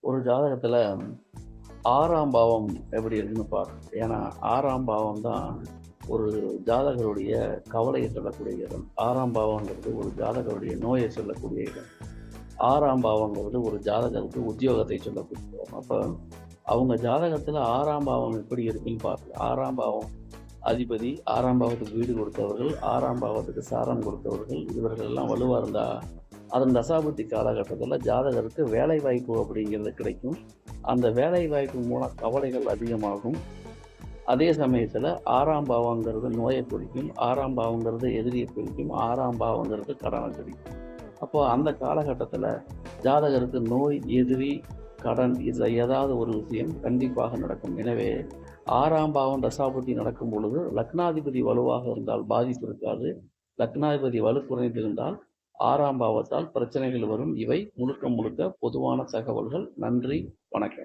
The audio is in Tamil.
ஒரு ஜாதகத்துல 6ஆம் பாவம் எப்படி இருக்குன்னு பார்க்கணும். ஏன்னா 6ஆம் பாவம் தான் ஒரு ஜாதகருடைய கவலையை சொல்லக்கூடிய இடம். 6ஆம் பாவங்கிறது ஒரு ஜாதகருடைய நோயை சொல்லக்கூடிய இடம். 6ஆம் பாவங்கிறது ஒரு ஜாதகருக்கு உத்தியோகத்தை சொல்லக்கூடிய இடம். அப்ப அவங்க ஜாதகத்துல 6ஆம் பாவம் எப்படி இருக்குன்னு பார்க்கணும். 6ஆம் பாவம் அதிபதி 6ஆம் பாவத்துக்கு வீடு கொடுத்தவர்கள், 6ஆம் பாவத்துக்கு சாரம் கொடுத்தவர்கள், இவர்கள் எல்லாம் வலுவா இருந்தா அதன் தசாபுத்தி காலகட்டத்தில் ஜாதகருக்கு வேலை வாய்ப்பு அப்படிங்கிறது கிடைக்கும். அந்த வேலை வாய்ப்பு மூலம் கவலைகள் அதிகமாகும். அதே சமயத்தில் 6ஆம் பாவங்கிறது நோயை குறிக்கும், 6ஆம் பாவங்கிறது எதிரியை குறிக்கும், 6ஆம் பாவங்கிறது கடனை குறிக்கும். அப்போ அந்த காலகட்டத்தில் ஜாதகருக்கு நோய், எதிரி, கடன் இதில் ஏதாவது ஒரு விஷயம் கண்டிப்பாக நடக்கும். எனவே 6ஆம் பாவம் தசாபுத்தி நடக்கும் பொழுது லக்னாதிபதி வலுவாக இருந்தால் பாதிப்பு இருக்காது. லக்னாதிபதி வலு குறைந்திருந்தால் 6ஆம் பாவத்தால் பிரச்சனைகள் வரும். இவை முழுக்க முழுக்க பொதுவான தகவல்கள். நன்றி, வணக்கம்.